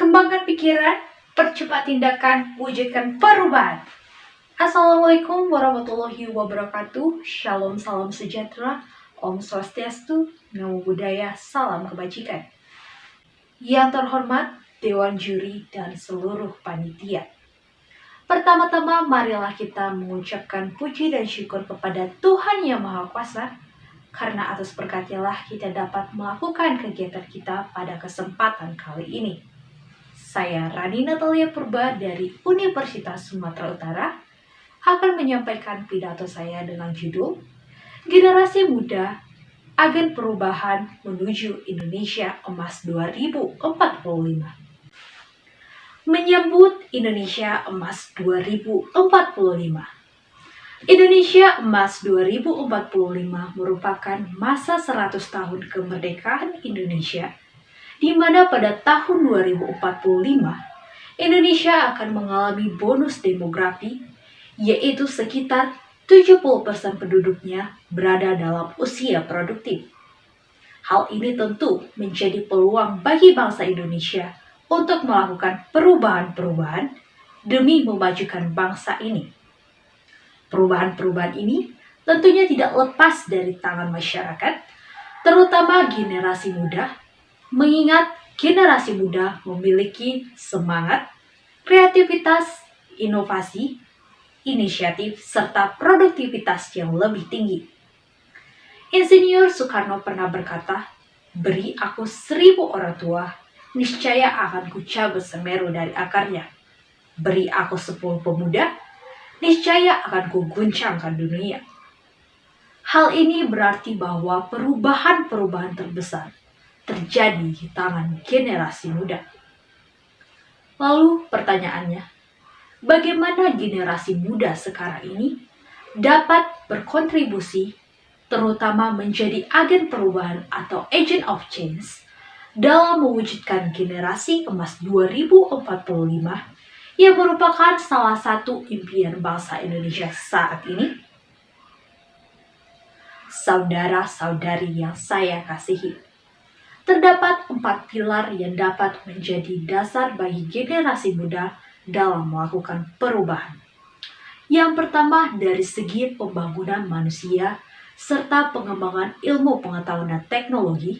Kembangkan pikiran, percepat tindakan, wujudkan perubahan. Assalamualaikum warahmatullahi wabarakatuh. Shalom, salam sejahtera. Om Swastiastu, Namo Buddhaya, salam kebajikan. Yang terhormat, Dewan Juri dan seluruh panitia. Pertama-tama, marilah kita mengucapkan puji dan syukur kepada Tuhan Yang Maha Kuasa, karena atas berkat-Nya kita dapat melakukan kegiatan kita pada kesempatan kali ini. Saya Rani Natalia Purba dari Universitas Sumatera Utara akan menyampaikan pidato saya dengan judul Generasi Muda, Agen Perubahan Menuju Indonesia Emas 2045. Menyambut Indonesia Emas 2045. Indonesia Emas 2045 merupakan masa 100 tahun kemerdekaan Indonesia, di mana pada tahun 2045, Indonesia akan mengalami bonus demografi, yaitu sekitar 70% penduduknya berada dalam usia produktif. Hal ini tentu menjadi peluang bagi bangsa Indonesia untuk melakukan perubahan-perubahan demi memajukan bangsa ini. Perubahan-perubahan ini tentunya tidak lepas dari tangan masyarakat, terutama generasi muda, mengingat generasi muda memiliki semangat, kreativitas, inovasi, inisiatif, serta produktivitas yang lebih tinggi. Insinyur Soekarno pernah berkata, "Beri aku 1000 orang tua, niscaya akan kucabut Semeru dari akarnya. Beri aku 10 pemuda, niscaya akan kuguncangkan dunia." Hal ini berarti bahwa perubahan-perubahan terbesar terjadi di tangan generasi muda. Lalu pertanyaannya, bagaimana generasi muda sekarang ini dapat berkontribusi, terutama menjadi agen perubahan atau agent of change, dalam mewujudkan generasi emas 2045 yang merupakan salah satu impian bangsa Indonesia saat ini? Saudara-saudari yang saya kasihi, terdapat 4 pilar yang dapat menjadi dasar bagi generasi muda dalam melakukan perubahan. Yang pertama, dari segi pembangunan manusia serta pengembangan ilmu pengetahuan dan teknologi,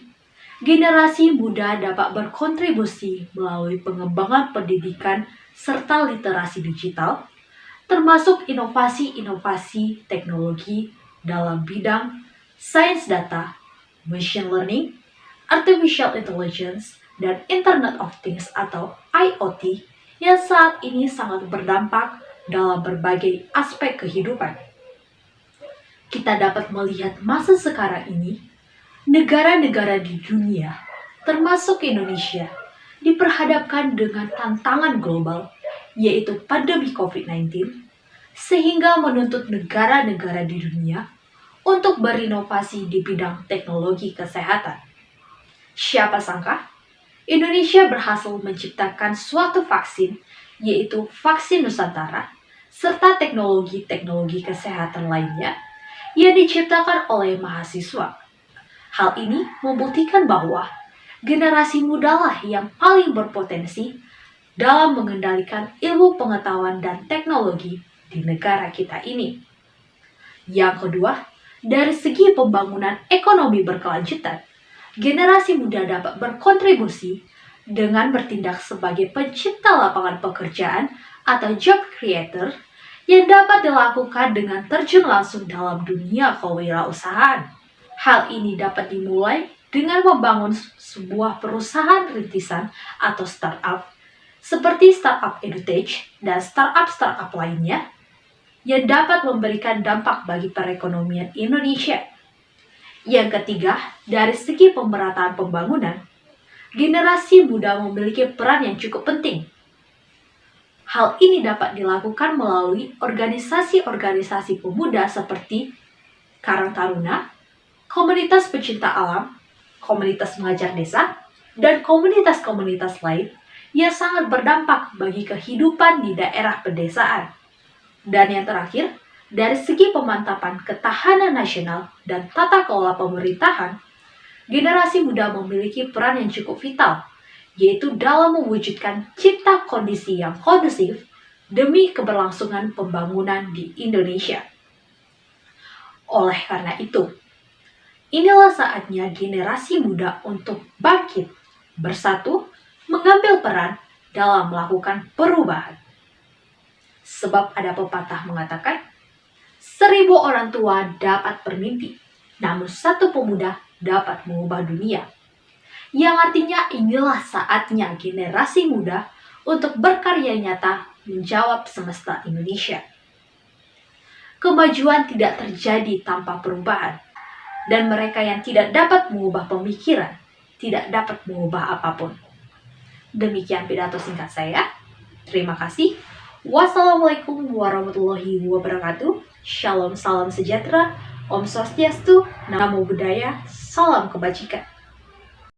generasi muda dapat berkontribusi melalui pengembangan pendidikan serta literasi digital, termasuk inovasi-inovasi teknologi dalam bidang sains data, machine learning, artificial intelligence, dan Internet of Things atau IoT yang saat ini sangat berdampak dalam berbagai aspek kehidupan. Kita dapat melihat masa sekarang ini, negara-negara di dunia, termasuk Indonesia, diperhadapkan dengan tantangan global, yaitu pandemi COVID-19, sehingga menuntut negara-negara di dunia untuk berinovasi di bidang teknologi kesehatan. Siapa sangka, Indonesia berhasil menciptakan suatu vaksin, yaitu vaksin Nusantara, serta teknologi-teknologi kesehatan lainnya yang diciptakan oleh mahasiswa. Hal ini membuktikan bahwa generasi mudalah yang paling berpotensi dalam mengendalikan ilmu pengetahuan dan teknologi di negara kita ini. Yang kedua, dari segi pembangunan ekonomi berkelanjutan, generasi muda dapat berkontribusi dengan bertindak sebagai pencipta lapangan pekerjaan atau job creator yang dapat dilakukan dengan terjun langsung dalam dunia kewirausahaan. Hal ini dapat dimulai dengan membangun sebuah perusahaan rintisan atau startup seperti startup EduTech dan startup-startup lainnya yang dapat memberikan dampak bagi perekonomian Indonesia. Yang ketiga, dari segi pemerataan pembangunan, generasi muda memiliki peran yang cukup penting. Hal ini dapat dilakukan melalui organisasi-organisasi pemuda seperti Karang Taruna, komunitas pecinta alam, komunitas mengajar desa, dan komunitas-komunitas lain yang sangat berdampak bagi kehidupan di daerah pedesaan. Dan yang terakhir, dari segi pemantapan ketahanan nasional dan tata kelola pemerintahan, generasi muda memiliki peran yang cukup vital, yaitu dalam mewujudkan cipta kondisi yang kondusif demi keberlangsungan pembangunan di Indonesia. Oleh karena itu, inilah saatnya generasi muda untuk bangkit, bersatu, mengambil peran dalam melakukan perubahan. Sebab ada pepatah mengatakan, 1000 orang tua dapat bermimpi, namun satu pemuda dapat mengubah dunia. Yang artinya inilah saatnya generasi muda untuk berkarya nyata menjawab semesta Indonesia. Kemajuan tidak terjadi tanpa perubahan, dan mereka yang tidak dapat mengubah pemikiran tidak dapat mengubah apapun. Demikian pidato singkat saya. Terima kasih. Wassalamualaikum warahmatullahi wabarakatuh. Shalom, salam sejahtera. Om Swastiastu, Namo Buddhaya, salam kebajikan.